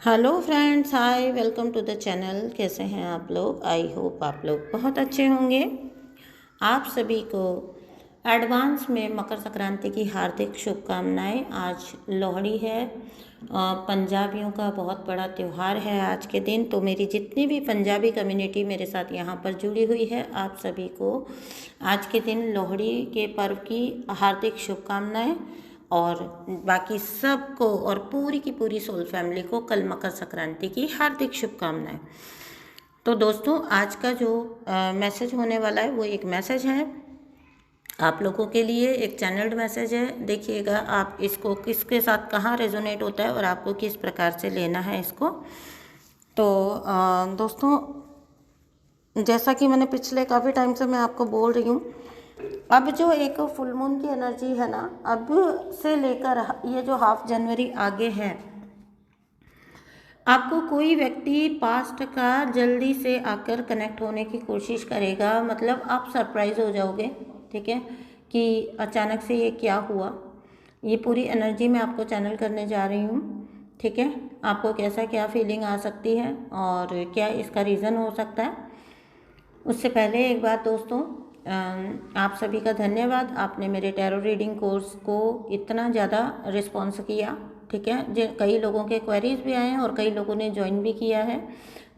Hello friends, hi, welcome to the channel. कैसे हैं आप लोग? आई होप आप लोग बहुत अच्छे होंगे। आप सभी को एडवांस में मकर संक्रांति की हार्दिक शुभकामनाएं। आज लोहड़ी है। पंजाबियों का बहुत बड़ा त्यौहार है आज के दिन। तो मेरी जितनी भी पंजाबी कम्युनिटी मेरे साथ यहाँ पर जुड़ी हुई है, आप सभी को आज के दिन लोहड़ी के पर्व की हार्दिक शुभकामनाएं। और बाकी सबको और पूरी की पूरी सोल फैमिली को कल मकर संक्रांति की हार्दिक शुभकामनाएं। तो दोस्तों, आज का जो मैसेज होने वाला है वो एक मैसेज है आप लोगों के लिए, एक चैनल्ड मैसेज है। देखिएगा आप इसको किसके साथ कहाँ रेजोनेट होता है और आपको किस प्रकार से लेना है इसको। तो दोस्तों, जैसा कि मैंने पिछले काफ़ी टाइम से मैं आपको बोल रही हूँ, अब जो एक फुल मून की एनर्जी है ना, अब से लेकर ये जो हाफ जनवरी आगे है, आपको कोई व्यक्ति पास्ट का जल्दी से आकर कनेक्ट होने की कोशिश करेगा। मतलब आप सरप्राइज हो जाओगे, ठीक है, कि अचानक से ये क्या हुआ। ये पूरी एनर्जी मैं आपको चैनल करने जा रही हूँ, ठीक है। आपको कैसा क्या फीलिंग आ सकती है और क्या इसका रीज़न हो सकता है। उससे पहले एक बात दोस्तों, आप सभी का धन्यवाद। आपने मेरे टैरो रीडिंग कोर्स को इतना ज़्यादा रिस्पॉन्स किया, ठीक है। कई लोगों के क्वेरीज भी आए हैं और कई लोगों ने ज्वाइन भी किया है।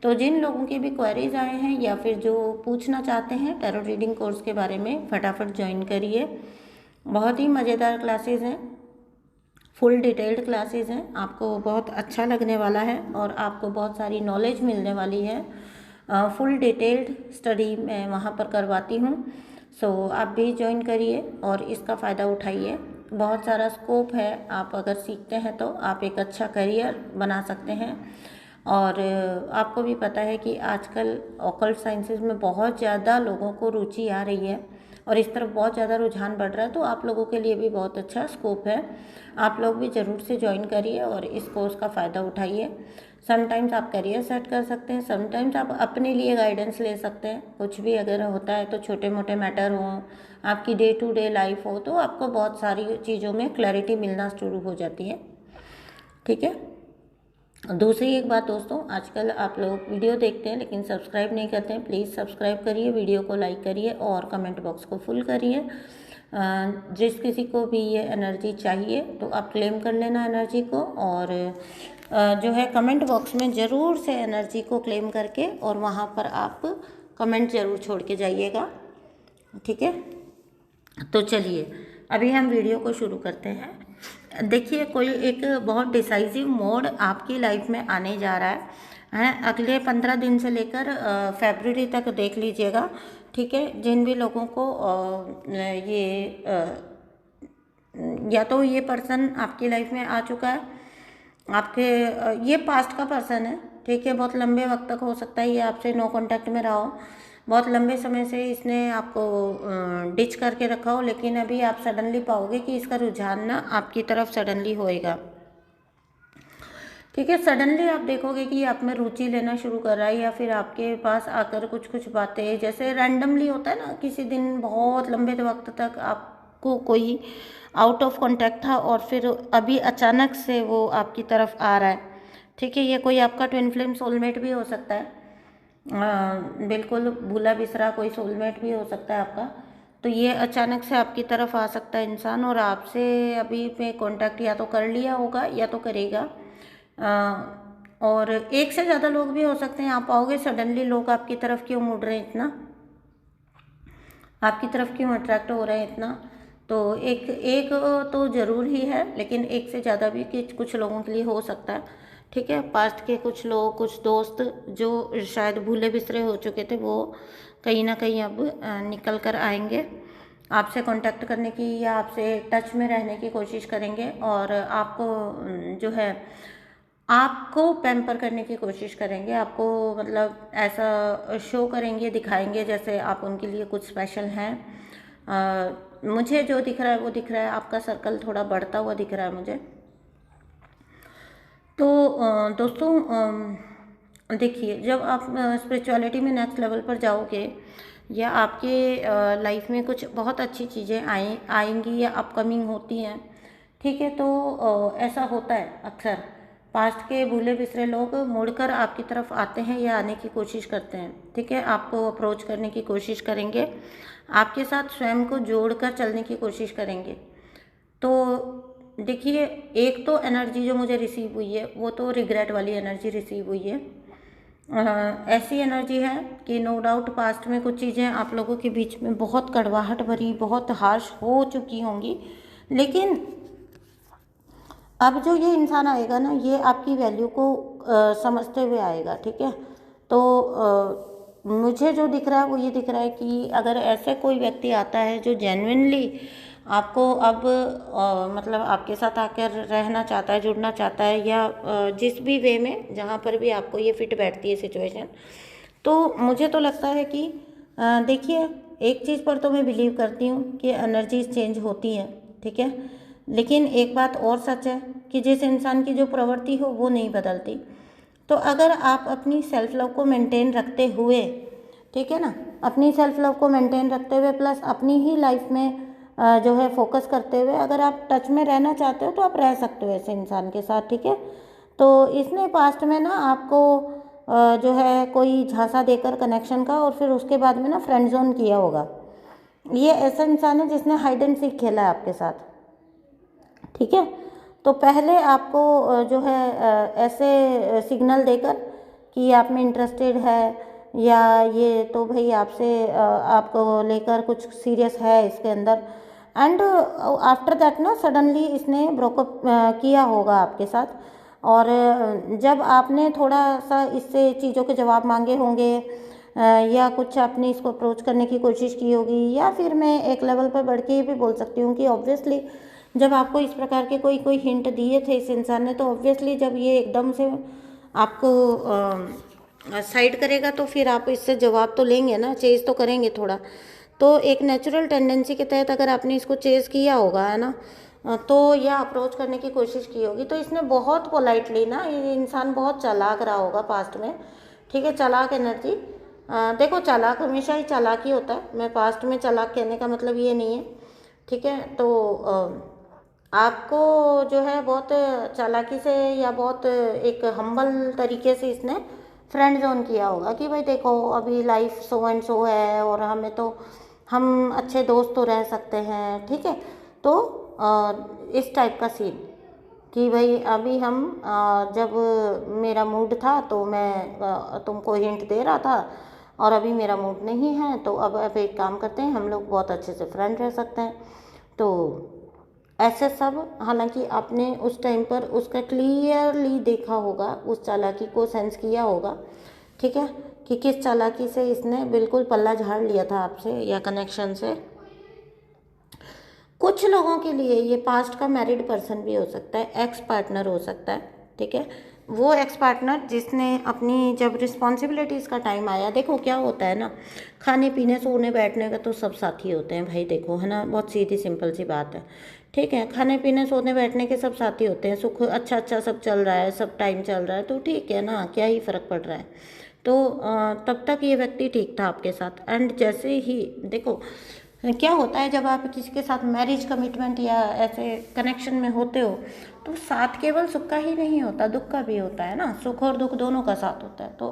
तो जिन लोगों के भी क्वेरीज आए हैं या फिर जो पूछना चाहते हैं टैरो रीडिंग कोर्स के बारे में, फटाफट ज्वाइन करिए। बहुत ही मज़ेदार क्लासेस हैं, फुल डिटेल्ड क्लासेस हैं। आपको बहुत अच्छा लगने वाला है और आपको बहुत सारी नॉलेज मिलने वाली है। फुल डिटेल्ड स्टडी मैं वहाँ पर करवाती हूँ। सो आप भी ज्वाइन करिए और इसका फ़ायदा उठाइए। बहुत सारा स्कोप है, आप अगर सीखते हैं तो आप एक अच्छा करियर बना सकते हैं। और आपको भी पता है कि आजकल ऑकल्ट साइंसेस में बहुत ज़्यादा लोगों को रुचि आ रही है और इस तरफ बहुत ज़्यादा रुझान बढ़ रहा है। तो आप लोगों के लिए भी बहुत अच्छा स्कोप है। आप लोग भी ज़रूर से ज्वाइन करिए और इस कोर्स का फ़ायदा उठाइए। समटाइम्स आप करियर सेट कर सकते हैं, समटाइम्स आप अपने लिए गाइडेंस ले सकते हैं। कुछ भी अगर होता है तो छोटे मोटे मैटर हों, आपकी डे टू डे लाइफ हो, तो आपको बहुत सारी चीज़ों में क्लैरिटी मिलना शुरू हो जाती है, ठीक है। दूसरी एक बात दोस्तों, आजकल आप लोग वीडियो देखते हैं लेकिन सब्सक्राइब नहीं करते हैं। प्लीज़ सब्सक्राइब करिए, वीडियो को लाइक करिए और कमेंट बॉक्स को फुल करिए। जिस किसी को भी ये एनर्जी चाहिए तो आप क्लेम कर लेना एनर्जी को, और जो है कमेंट बॉक्स में ज़रूर से एनर्जी को क्लेम करके और वहाँ पर आप कमेंट ज़रूर छोड़ के जाइएगा, ठीक है। तो चलिए अभी हम वीडियो को शुरू करते हैं। देखिए, कोई एक बहुत डिसाइसिव मोड आपकी लाइफ में आने जा रहा है अगले 15 दिन से लेकर फरवरी तक देख लीजिएगा, ठीक है। जिन भी लोगों को या तो ये पर्सन आपकी लाइफ में आ चुका है, आपके ये पास्ट का पर्सन है, ठीक है। बहुत लंबे वक्त तक हो सकता है ये आपसे नो कांटेक्ट में रहा हो, बहुत लंबे समय से इसने आपको डिच करके रखा हो, लेकिन अभी आप सडनली पाओगे कि इसका रुझान ना आपकी तरफ सडनली होएगा, ठीक है। सडनली आप देखोगे कि आप में रुचि लेना शुरू कर रहा है या फिर आपके पास आकर कुछ कुछ बातें, जैसे रैंडमली होता है ना, किसी दिन बहुत लंबे वक्त तक आपको कोई आउट ऑफ कांटेक्ट था और फिर अभी अचानक से वो आपकी तरफ आ रहा है, ठीक है। ये कोई आपका ट्विन फ्लेम सोलमेट भी हो सकता है, बिल्कुल भूला बिसरा कोई सोलमेट भी हो सकता है आपका। तो ये अचानक से आपकी तरफ आ सकता है इंसान और आपसे अभी पे कांटेक्ट या तो कर लिया होगा या तो करेगा। और एक से ज़्यादा लोग भी हो सकते हैं। आप पाओगे सडनली लोग आपकी तरफ क्यों मुड़ रहे हैं इतना, आपकी तरफ क्यों अट्रैक्ट हो रहे हैं इतना। तो एक तो ज़रूर ही है, लेकिन एक से ज़्यादा भी कुछ लोगों के लिए हो सकता है, ठीक है। पास्ट के कुछ लोग, कुछ दोस्त जो शायद भूले बिसरे हो चुके थे, वो कहीं ना कहीं अब निकल कर आएंगे, आपसे कांटेक्ट करने की या आपसे टच में रहने की कोशिश करेंगे और आपको जो है आपको पैम्पर करने की कोशिश करेंगे। आपको मतलब ऐसा शो करेंगे, दिखाएंगे जैसे आप उनके लिए कुछ स्पेशल हैं। मुझे जो दिख रहा है वो दिख रहा है, आपका सर्कल थोड़ा बढ़ता हुआ दिख रहा है मुझे। तो दोस्तों, देखिए, जब आप स्पिरिचुअलिटी में नेक्स्ट लेवल पर जाओगे या आपके लाइफ में कुछ बहुत अच्छी चीज़ें आएंगी या अपकमिंग होती हैं, ठीक है। तो ऐसा होता है अक्सर पास्ट के भूले बिसरे लोग मुड़कर आपकी तरफ आते हैं या आने की कोशिश करते हैं, ठीक है, आपको अप्रोच करने की कोशिश करेंगे, आपके साथ स्वयं को जोड़कर चलने की कोशिश करेंगे। तो देखिए, एक तो एनर्जी जो मुझे रिसीव हुई है वो तो रिग्रेट वाली एनर्जी रिसीव हुई है। ऐसी एनर्जी है कि नो डाउट पास्ट में कुछ चीज़ें आप लोगों के बीच में बहुत कड़वाहट भरी, बहुत हार्श हो चुकी होंगी, लेकिन अब जो ये इंसान आएगा ना, ये आपकी वैल्यू को समझते हुए आएगा, ठीक है। तो मुझे जो दिख रहा है वो ये दिख रहा है कि अगर ऐसे कोई व्यक्ति आता है जो जेन्युइनली आपको अब मतलब आपके साथ आकर रहना चाहता है, जुड़ना चाहता है, या जिस भी वे में जहाँ पर भी आपको ये फिट बैठती है सिचुएशन, तो मुझे तो लगता है कि देखिए, एक चीज़ पर तो मैं बिलीव करती हूँ कि एनर्जीज चेंज होती हैं, ठीक है, लेकिन एक बात और सच है कि जिस इंसान की जो प्रवृत्ति हो वो नहीं बदलती। तो अगर आप अपनी सेल्फ लव को मेंटेन रखते हुए, ठीक है ना, अपनी सेल्फ लव को मेंटेन रखते हुए प्लस अपनी ही लाइफ में जो है फोकस करते हुए अगर आप टच में रहना चाहते हो तो आप रह सकते हो ऐसे इंसान के साथ, ठीक है। तो इसने पास्ट में ना आपको जो है कोई झांसा देकर कनेक्शन का और फिर उसके बाद में ना फ्रेंड जोन किया होगा। ये ऐसा इंसान है जिसने हाइड एंड सीक खेला है आपके साथ, ठीक है। तो पहले आपको जो है ऐसे सिग्नल देकर कि आप में इंटरेस्टेड है या ये तो भाई आपसे आपको लेकर कुछ सीरियस है इसके अंदर, एंड आफ्टर दैट ना सडनली इसने ब्रोकअप किया होगा आपके साथ। और जब आपने थोड़ा सा इससे चीज़ों के जवाब मांगे होंगे या कुछ आपने इसको अप्रोच करने की कोशिश की होगी, या फिर मैं एक लेवल पर बढ़ के ये भी बोल सकती हूँ कि ऑब्वियसली जब आपको इस प्रकार के कोई हिंट दिए थे इस इंसान ने, तो ऑब्वियसली जब ये एकदम से आपको साइड करेगा तो फिर आप इससे जवाब तो लेंगे ना, चेज़ तो करेंगे थोड़ा। तो एक नेचुरल टेंडेंसी के तहत अगर आपने इसको चेज़ किया होगा, है ना, तो या अप्रोच करने की कोशिश की होगी, तो इसने बहुत पोलाइटली ना, ये इंसान बहुत चालाक रहा होगा पास्ट में, ठीक है, चालाक एनर्जी। देखो, चालाक हमेशा ही चालाक ही होता है, मैं पास्ट में चालाक कहने का मतलब ये नहीं है, ठीक है। तो आपको जो है बहुत चालाकी से या बहुत एक हम्बल तरीके से इसने फ्रेंड जोन किया होगा कि भाई देखो अभी लाइफ सो एंड सो है और हमें तो हम अच्छे दोस्त तो रह सकते हैं, ठीक है। तो इस टाइप का सीन कि भाई अभी हम जब मेरा मूड था तो मैं तुमको हिंट दे रहा था और अभी मेरा मूड नहीं है, तो अब एक काम करते हैं, हम लोग बहुत अच्छे से फ्रेंड रह सकते हैं। तो ऐसे सब, हालांकि आपने उस टाइम पर उसका क्लियरली देखा होगा, उस चालाकी को सेंस किया होगा, ठीक है, कि किस चालाकी से इसने बिल्कुल पल्ला झाड़ लिया था आपसे या कनेक्शन से। कुछ लोगों के लिए ये पास्ट का मैरिड पर्सन भी हो सकता है, एक्स पार्टनर हो सकता है, ठीक है। वो एक्स पार्टनर जिसने अपनी जब रिस्पॉन्सिबिलिटीज़ का टाइम आया, देखो क्या होता है ना, खाने पीने सोने बैठने का तो सब साथी होते हैं भाई, देखो है ना, बहुत सीधी सिंपल सी बात है, ठीक है। खाने पीने सोने बैठने के सब साथी होते हैं, सुख अच्छा अच्छा सब चल रहा है, सब टाइम चल रहा है, तो ठीक है ना, क्या ही फ़र्क पड़ रहा है। तो तब तक ये व्यक्ति ठीक था आपके साथ, एंड जैसे ही देखो क्या होता है जब आप किसी के साथ मैरिज कमिटमेंट या ऐसे कनेक्शन में होते हो, तो साथ केवल सुख का ही नहीं होता, दुख का भी होता है ना, सुख और दुख दोनों का साथ होता है। तो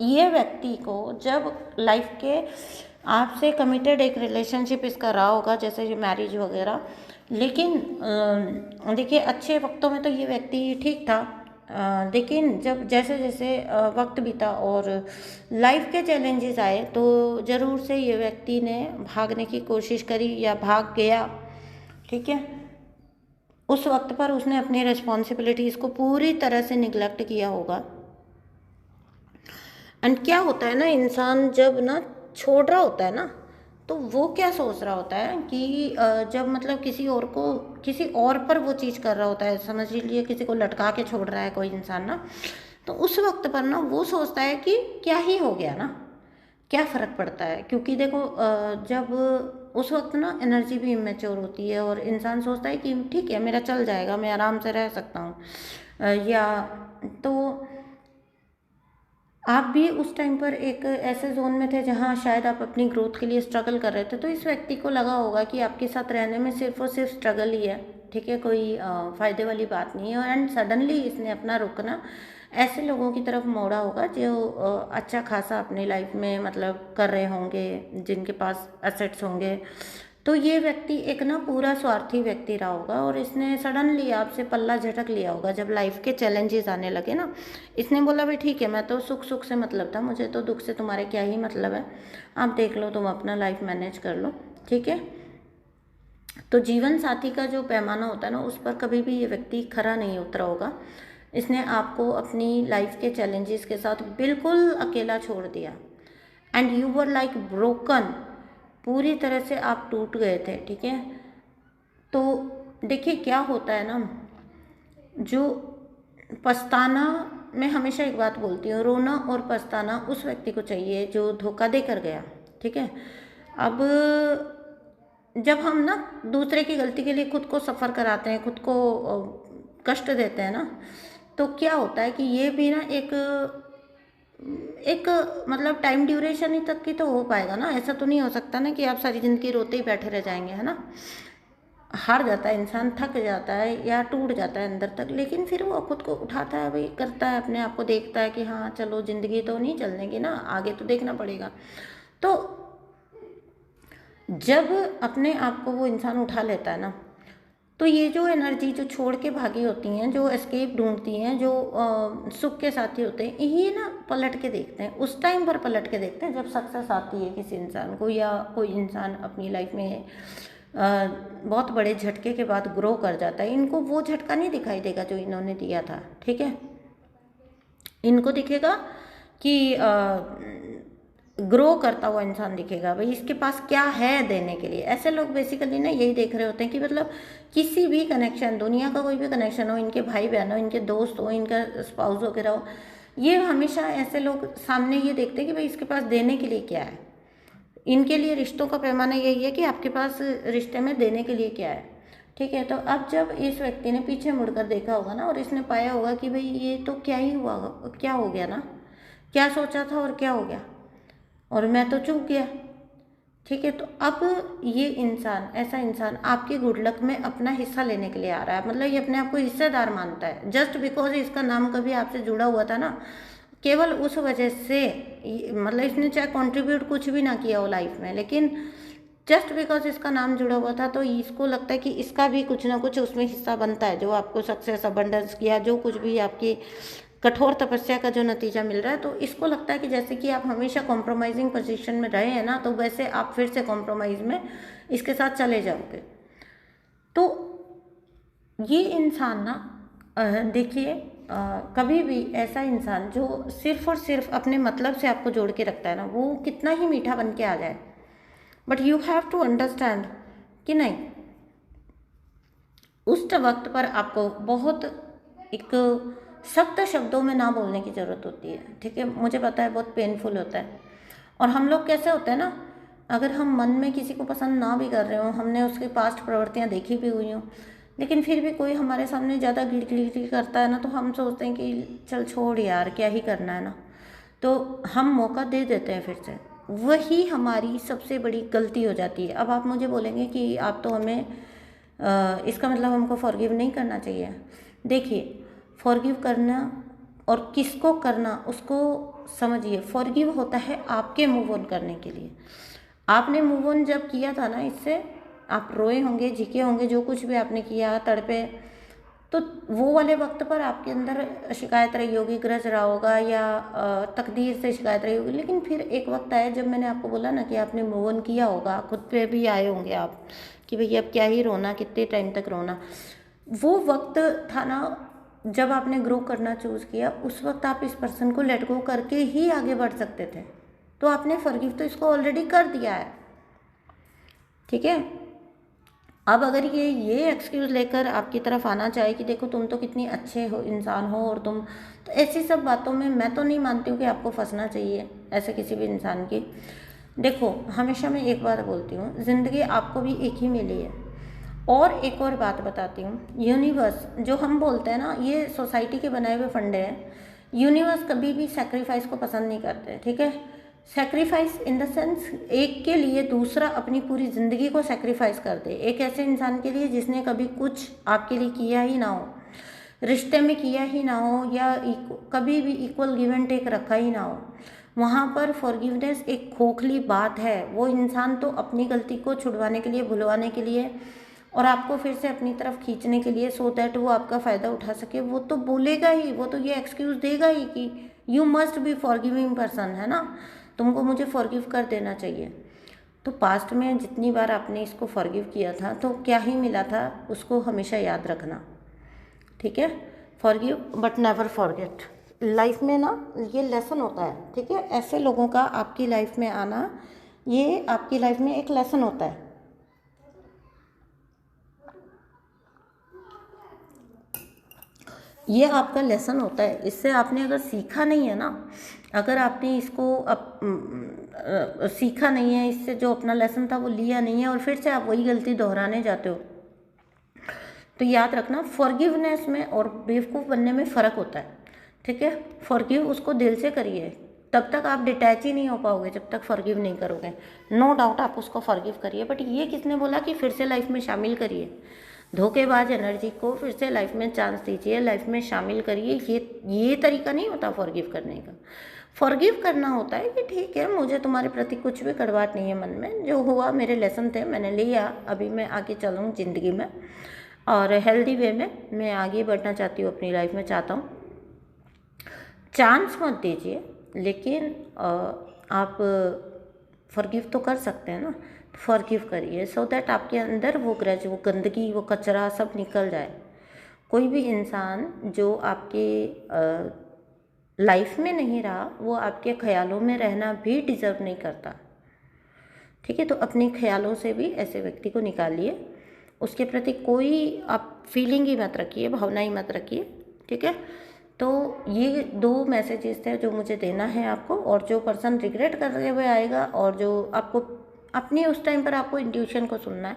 ये व्यक्ति को जब लाइफ के आपसे कमिटेड एक रिलेशनशिप इसका रहा होगा, जैसे मैरिज वगैरह, लेकिन देखिए अच्छे वक्तों में तो ये व्यक्ति ठीक था, लेकिन जब जैसे जैसे वक्त बीता और लाइफ के चैलेंजेस आए, तो ज़रूर से ये व्यक्ति ने भागने की कोशिश करी या भाग गया, ठीक है। उस वक्त पर उसने अपनी रिस्पॉन्सिबिलिटीज़ को पूरी तरह से निगलेक्ट किया होगा। एंड क्या होता है ना, इंसान जब ना छोड़ रहा होता है ना, तो वो क्या सोच रहा होता है कि जब मतलब किसी और पर वो चीज़ कर रहा होता है, समझ लीजिए किसी को लटका के छोड़ रहा है कोई इंसान ना, तो उस वक्त पर ना वो सोचता है कि क्या ही हो गया ना, क्या फ़र्क पड़ता है, क्योंकि देखो जब उस वक्त ना एनर्जी भी इमेच्योर होती है और इंसान सोचता है कि ठीक है मेरा चल जाएगा, मैं आराम से रह सकता हूँ, या तो आप भी उस टाइम पर एक ऐसे जोन में थे जहाँ शायद आप अपनी ग्रोथ के लिए स्ट्रगल कर रहे थे, तो इस व्यक्ति को लगा होगा कि आपके साथ रहने में सिर्फ और सिर्फ स्ट्रगल ही है, ठीक है, कोई फ़ायदे वाली बात नहीं है। एंड सडनली इसने अपना रुख ना ऐसे लोगों की तरफ मोड़ा होगा जो अच्छा खासा अपनी लाइफ में मतलब कर रहे होंगे, जिनके पास एसेट्स होंगे। तो ये व्यक्ति एक ना पूरा स्वार्थी व्यक्ति रहा होगा और इसने सडनली आपसे पल्ला झटक लिया होगा जब लाइफ के चैलेंजेस आने लगे ना। इसने बोला भाई ठीक है, मैं तो सुख सुख से मतलब था, मुझे तो दुख से तुम्हारे क्या ही मतलब है, आप देख लो, तुम अपना लाइफ मैनेज कर लो, ठीक है। तो जीवन साथी का जो पैमाना होता है ना, उस पर कभी भी ये व्यक्ति खरा नहीं उतरा होगा। इसने आपको अपनी लाइफ के चैलेंजेस के साथ बिल्कुल अकेला छोड़ दिया and you were like broken, पूरी तरह से आप टूट गए थे, ठीक है। तो देखिए क्या होता है ना, जो पछताना, मैं हमेशा एक बात बोलती हूँ, रोना और पछताना उस व्यक्ति को चाहिए जो धोखा दे कर गया, ठीक है। अब जब हम ना दूसरे की गलती के लिए खुद को सफ़र कराते हैं, खुद को कष्ट देते हैं ना, तो क्या होता है कि ये भी ना एक मतलब टाइम ड्यूरेशन ही तक की तो हो पाएगा ना। ऐसा तो नहीं हो सकता ना कि आप सारी ज़िंदगी रोते ही बैठे रह जाएंगे, है ना। हार जाता है इंसान, थक जाता है या टूट जाता है अंदर तक, लेकिन फिर वो खुद को उठाता है, भाई करता है, अपने आप को देखता है कि हाँ चलो ज़िंदगी तो नहीं चलने की ना, आगे तो देखना पड़ेगा। तो जब अपने आप को वो इंसान उठा लेता है ना, तो ये जो एनर्जी जो छोड़ के भागी होती हैं, जो एस्केप ढूंढती हैं, जो सुख के साथी होते हैं, ये ना पलट के देखते हैं, उस टाइम पर पलट के देखते हैं जब सक्सेस आती है किसी इंसान को, या कोई इंसान अपनी लाइफ में बहुत बड़े झटके के बाद ग्रो कर जाता है। इनको वो झटका नहीं दिखाई देगा जो इन्होंने दिया था, ठीक है। इनको दिखेगा कि ग्रो करता हुआ इंसान दिखेगा, भाई इसके पास क्या है देने के लिए। ऐसे लोग बेसिकली ना यही देख रहे होते हैं कि मतलब किसी भी कनेक्शन, दुनिया का कोई भी कनेक्शन हो, इनके भाई बहन हो, इनके दोस्त हो, इनका स्पाउस वगैरह हो, ये हमेशा ऐसे लोग सामने ये देखते हैं कि भाई इसके पास देने के लिए क्या है। इनके लिए रिश्तों का पैमाना यही है कि आपके पास रिश्ते में देने के लिए क्या है, ठीक है। तो अब जब इस व्यक्ति ने पीछे मुड़कर देखा होगा ना और इसने पाया होगा कि भाई ये तो क्या ही हुआ, क्या हो गया ना, क्या सोचा था और क्या हो गया, और मैं तो चूक गया, ठीक है। तो अब ये इंसान, ऐसा इंसान आपके गुड लक में अपना हिस्सा लेने के लिए आ रहा है, मतलब ये अपने आप को हिस्सेदार मानता है, जस्ट बिकॉज इसका नाम कभी आपसे जुड़ा हुआ था ना, केवल उस वजह से, मतलब इसने चाहे कंट्रीब्यूट कुछ भी ना किया हो लाइफ में, लेकिन जस्ट बिकॉज इसका नाम जुड़ा हुआ था तो इसको लगता है कि इसका भी कुछ ना कुछ उसमें हिस्सा बनता है, जो आपको सक्सेस, अबंडेंस किया, जो कुछ भी आपकी कठोर तपस्या का जो नतीजा मिल रहा है। तो इसको लगता है कि जैसे कि आप हमेशा कॉम्प्रोमाइजिंग पोजीशन में रहे हैं ना, तो वैसे आप फिर से कॉम्प्रोमाइज़ में इसके साथ चले जाओगे। तो ये इंसान ना देखिए, कभी भी ऐसा इंसान जो सिर्फ और सिर्फ अपने मतलब से आपको जोड़ के रखता है ना, वो कितना ही मीठा बन के आ जाए, but you have to understand कि नहीं, उस वक्त पर आपको बहुत एक सख्त शब्दों में ना बोलने की ज़रूरत होती है, ठीक है। मुझे पता है बहुत पेनफुल होता है, और हम लोग कैसे होते हैं ना, अगर हम मन में किसी को पसंद ना भी कर रहे हो, हमने उसकी पास्ट प्रवृत्तियाँ देखी भी हुई हों, लेकिन फिर भी कोई हमारे सामने ज़्यादा गिड़गिड़ी करता है ना, तो हम सोचते हैं कि चल छोड़ यार, क्या ही करना है ना, तो हम मौका दे देते हैं फिर से। वही हमारी सबसे बड़ी गलती हो जाती है। अब आप मुझे बोलेंगे कि आप तो हमें इसका मतलब हमको फॉरगिव नहीं करना चाहिए। देखिए, फॉरगिव करना और किसको करना उसको समझिए। फॉरगिव होता है आपके मूव ऑन करने के लिए। आपने मूव ऑन जब किया था ना इससे, आप रोए होंगे, झिके होंगे, जो कुछ भी आपने किया, तड़पे, तो वो वाले वक्त पर आपके अंदर शिकायत रही होगी, ग्रज रहा होगा, या तकदीर से शिकायत रही होगी। लेकिन फिर एक वक्त आया जब मैंने आपको बोला ना कि आपने मूव ऑन किया होगा, खुद पे भी आए होंगे आप कि भैया अब क्या ही रोना, कितने टाइम तक रोना। वो वक्त था ना जब आपने ग्रो करना चूज़ किया, उस वक्त आप इस पर्सन को लेट गो करके ही आगे बढ़ सकते थे। तो आपने फॉरगिव तो इसको ऑलरेडी कर दिया है, ठीक है। अब अगर ये एक्सक्यूज़ लेकर आपकी तरफ आना चाहे कि देखो तुम तो कितनी अच्छे हो इंसान हो और तुम, तो ऐसी सब बातों में मैं तो नहीं मानती हूँ कि आपको फंसना चाहिए ऐसे किसी भी इंसान की। देखो, हमेशा मैं एक बात बोलती हूँ, ज़िंदगी आपको भी एक ही मिली है। और एक और बात बताती हूँ, यूनिवर्स जो हम बोलते हैं ना, ये सोसाइटी के बनाए हुए फंडे हैं। यूनिवर्स कभी भी सेक्रीफाइस को पसंद नहीं करते, ठीक है। सेक्रीफाइस इन द सेंस, एक के लिए दूसरा अपनी पूरी ज़िंदगी को सेक्रीफाइस कर दे, एक ऐसे इंसान के लिए जिसने कभी कुछ आपके लिए किया ही ना हो, रिश्ते में किया ही ना हो, या कभी भी इक्वल गिव एंड टेक रखा ही ना हो, वहाँ पर फॉरगिवनेस एक खोखली बात है। वो इंसान तो अपनी गलती को छुड़वाने के लिए, भुलवाने के लिए और आपको फिर से अपनी तरफ खींचने के लिए, सो दैट वो आपका फ़ायदा उठा सके, वो तो बोलेगा ही, वो तो ये एक्सक्यूज़ देगा ही कि you must be forgiving person, है ना, तुमको मुझे फॉरगिव कर देना चाहिए। तो पास्ट में जितनी बार आपने इसको फॉरगिव किया था तो क्या ही मिला था, उसको हमेशा याद रखना, ठीक है। Forgive but never forget. Life में ना ये लेसन होता है, ठीक है, ऐसे लोगों का आपकी लाइफ में आना, ये आपकी लाइफ में एक लेसन होता है। ये आपका लेसन होता है, इससे आपने अगर सीखा नहीं है ना, अगर आपने इसको सीखा नहीं है, इससे जो अपना लेसन था वो लिया नहीं है और फिर से आप वही गलती दोहराने जाते हो, तो याद रखना फॉरगिवनेस में और बेवकूफ़ बनने में फ़र्क होता है, ठीक है। फॉरगिव उसको दिल से करिए, तब तक आप डिटैच ही नहीं हो पाओगे जब तक फॉरगिव नहीं करोगे। नो डाउट आप उसको फॉरगिव करिए, बट ये किसने बोला कि फिर से लाइफ में शामिल करिए। धोखेबाज एनर्जी को फिर से लाइफ में चांस दीजिए, लाइफ में शामिल करिए। ये तरीका नहीं होता फॉरगिव करने का। फॉरगिव करना होता है कि ठीक है, मुझे तुम्हारे प्रति कुछ भी कड़वाहट नहीं है मन में, जो हुआ मेरे लेसन थे, मैंने लिया, अभी मैं आगे चलूँ ज़िंदगी में और हेल्दी वे में मैं आगे बढ़ना चाहती हूँ, अपनी लाइफ में चाहता हूँ। चांस मत दीजिए, लेकिन आप फॉरगिव तो कर सकते हैं ना, फॉरगिव करिए सो दैट आपके अंदर वो ग्रज, वो गंदगी, वो कचरा सब निकल जाए। कोई भी इंसान जो आपके लाइफ में नहीं रहा, वो आपके ख्यालों में रहना भी डिज़र्व नहीं करता, ठीक है। तो अपने ख्यालों से भी ऐसे व्यक्ति को निकालिए, उसके प्रति कोई आप फीलिंग ही मत रखिए, भावना ही मत रखिए, ठीक है। तो ये 2 मैसेजेस थे जो मुझे देना है आपको, और जो पर्सन रिग्रेट करते हुए आएगा और जो आपको अपनी उस टाइम पर आपको इंट्यूशन को सुनना है,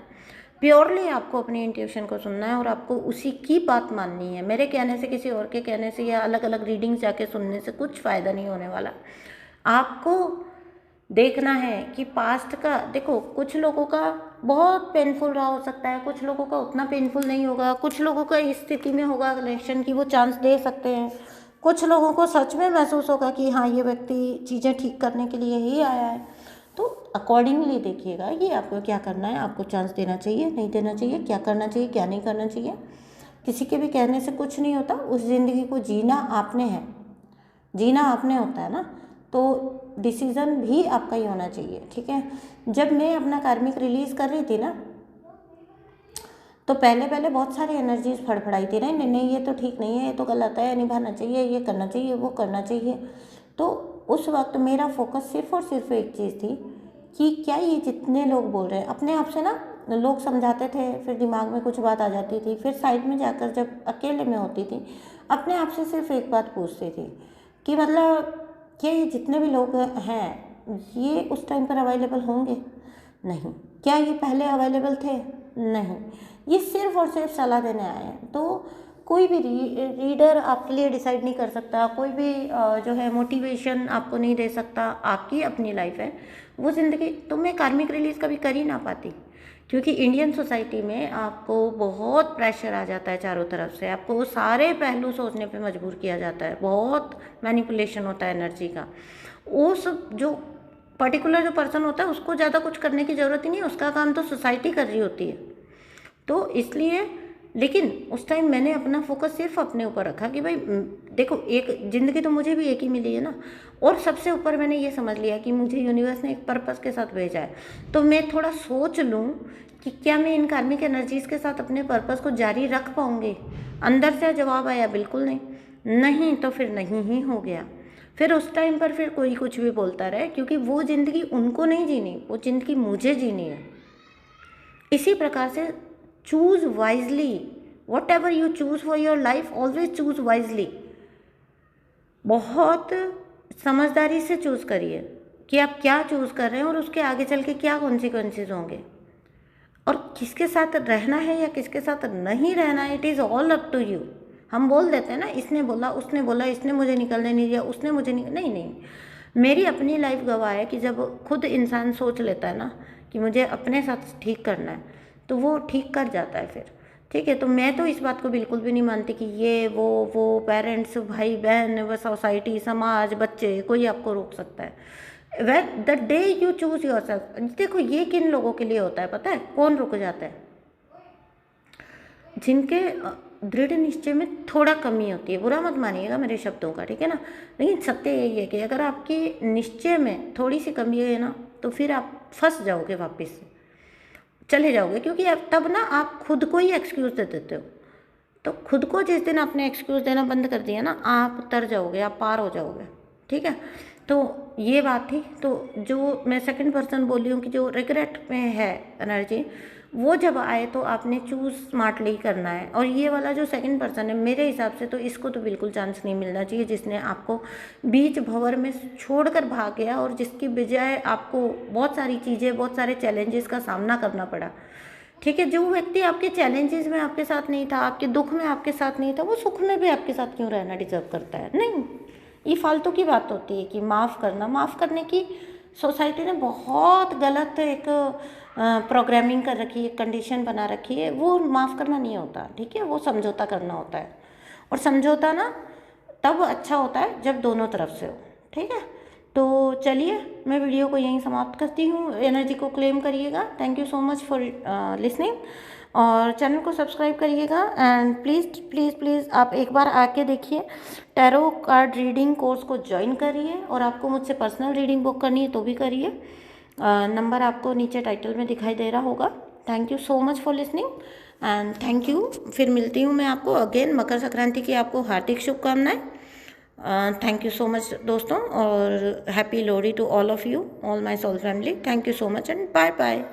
प्योरली आपको अपनी इंट्यूशन को सुनना है और आपको उसी की बात माननी है। मेरे कहने से, किसी और के कहने से या अलग अलग रीडिंग्स जाके सुनने से कुछ फ़ायदा नहीं होने वाला। आपको देखना है कि पास्ट का, देखो कुछ लोगों का बहुत पेनफुल रहा हो सकता है, कुछ लोगों का उतना पेनफुल नहीं होगा, कुछ लोगों का इस स्थिति में होगा कनेक्शन की वो चांस दे सकते हैं, कुछ लोगों को सच में महसूस होगा कि हाँ ये व्यक्ति चीज़ें ठीक करने के लिए ही आया है। तो अकॉर्डिंगली देखिएगा ये आपको क्या करना है, आपको चांस देना चाहिए, नहीं देना चाहिए, क्या करना चाहिए, क्या नहीं करना चाहिए। किसी के भी कहने से कुछ नहीं होता, उस ज़िंदगी को जीना आपने है, जीना आपने होता है ना, तो डिसीज़न भी आपका ही होना चाहिए, ठीक है। जब मैं अपना कार्मिक रिलीज़ कर रही थी ना, तो पहले बहुत सारी एनर्जीज फड़फड़ाई थी, नहीं नहीं नहीं ये तो ठीक नहीं है, ये तो गलत है, निभाना चाहिए, ये करना चाहिए, वो करना चाहिए। तो उस वक्त मेरा फोकस सिर्फ और सिर्फ एक चीज़ थी कि क्या ये जितने लोग बोल रहे हैं, अपने आप से ना लोग समझाते थे, फिर दिमाग में कुछ बात आ जाती थी, फिर साइड में जाकर जब अकेले में होती थी अपने आप से सिर्फ एक बात पूछती थी कि मतलब क्या ये जितने भी लोग हैं ये उस टाइम पर अवेलेबल होंगे? नहीं। क्या ये पहले अवेलेबल थे? नहीं। ये सिर्फ और सिर्फ सलाह देने आए हैं। तो कोई भी रीडर आपके लिए डिसाइड नहीं कर सकता, कोई भी जो है मोटिवेशन आपको नहीं दे सकता, आपकी अपनी लाइफ है, वो ज़िंदगी। तो मैं कार्मिक रिलीज़ कभी कर ही ना पाती, क्योंकि इंडियन सोसाइटी में आपको बहुत प्रेशर आ जाता है चारों तरफ से, आपको वो सारे पहलू सोचने पे मजबूर किया जाता है, बहुत मैनिपुलेशन होता है एनर्जी का। वो सब जो पर्टिकुलर जो पर्सन होता है उसको ज़्यादा कुछ करने की ज़रूरत ही नहीं, उसका काम तो सोसाइटी कर रही होती है। तो इसलिए, लेकिन उस टाइम मैंने अपना फोकस सिर्फ अपने ऊपर रखा कि भाई देखो, एक ज़िंदगी तो मुझे भी एक ही मिली है ना, और सबसे ऊपर मैंने ये समझ लिया कि मुझे यूनिवर्स ने एक पर्पस के साथ भेजा है। तो मैं थोड़ा सोच लूँ कि क्या मैं इन कार्मिक एनर्जीज़ के साथ अपने पर्पस को जारी रख पाऊँगी। अंदर से जवाब आया बिल्कुल नहीं, नहीं तो फिर नहीं ही हो गया। फिर उस टाइम पर फिर कोई कुछ भी बोलता रहे, क्योंकि वो ज़िंदगी उनको नहीं जीनी, वो ज़िंदगी मुझे जीनी है। इसी प्रकार से choose wisely, what ever you choose for your life, always choose wisely. बहुत समझदारी से चूज़ करिए कि आप क्या चूज़ कर रहे हैं और उसके आगे चल के क्या कॉन्सिक्वेंसेज होंगे, और किसके साथ रहना है या किसके साथ नहीं रहना है, it is all up to you. हम बोल देते हैं ना, इसने बोला, उसने बोला, इसने मुझे निकलने नहीं दिया, उसने मुझे नहीं, नहीं। मेरी अपनी लाइफ गवाह है कि जब खुद इंसान सोच लेता है ना कि मुझे अपने साथ ठीक करना है, तो वो ठीक कर जाता है फिर। ठीक है, तो मैं तो इस बात को बिल्कुल भी नहीं मानती कि ये वो पेरेंट्स, भाई बहन, वो सोसाइटी, समाज, बच्चे, कोई आपको रोक सकता है। When the day you choose your self, देखो ये किन लोगों के लिए होता है पता है, कौन रुक जाता है? जिनके दृढ़ निश्चय में थोड़ा कमी होती है। बुरा मत मानिएगा मेरे शब्दों का, ठीक है ना, लेकिन सत्य यही है कि अगर आपकी निश्चय में थोड़ी सी कमी है ना, तो फिर आप फंस जाओगे, वापस चले जाओगे, क्योंकि तब ना आप खुद को ही एक्सक्यूज़ दे देते हो। तो खुद को जिस दिन आपने एक्सक्यूज़ देना बंद कर दिया ना, आप उतर जाओगे, आप पार हो जाओगे। ठीक है, तो ये बात थी। तो जो मैं सेकंड पर्सन बोल रही हूँ कि जो रिग्रेट में है एनर्जी, वो जब आए तो आपने चूज़ स्मार्टली करना है। और ये वाला जो सेकंड पर्सन है, मेरे हिसाब से तो इसको तो बिल्कुल चांस नहीं मिलना चाहिए, जिसने आपको बीच भंवर में छोड़कर भाग गया और जिसकी बजाय आपको बहुत सारी चीज़ें, बहुत सारे चैलेंजेस का सामना करना पड़ा। ठीक है, जो व्यक्ति आपके चैलेंजेस में आपके साथ नहीं था, आपके दुख में आपके साथ नहीं था, वो सुख में भी आपके साथ क्यों रहना डिजर्व करता है? नहीं, ये फालतू की बात होती है कि माफ़ करना। माफ़ करने की सोसाइटी ने बहुत गलत एक प्रोग्रामिंग कर रखी है, कंडीशन बना रखी है। वो माफ़ करना नहीं होता, ठीक है, वो समझौता करना होता है। और समझौता ना तब अच्छा होता है जब दोनों तरफ से हो। ठीक है, तो चलिए मैं वीडियो को यहीं समाप्त करती हूँ। एनर्जी को क्लेम करिएगा। Thank you so much for listening, और चैनल को सब्सक्राइब करिएगा। एंड प्लीज़ प्लीज़ प्लीज़ आप एक बार आके देखिए, टैरो कार्ड रीडिंग कोर्स को ज्वाइन करिए, और आपको मुझसे पर्सनल रीडिंग बुक करनी है तो भी करिए। नंबर आपको नीचे टाइटल में दिखाई दे रहा होगा। Thank you so much for listening and thank you. फिर मिलती हूँ मैं आपको अगेन। मकर संक्रांति की आपको हार्दिक शुभकामनाएं। थैंक यू सो मच दोस्तों, और happy Lohri to all of you, all my soul family. Thank you so much and bye bye.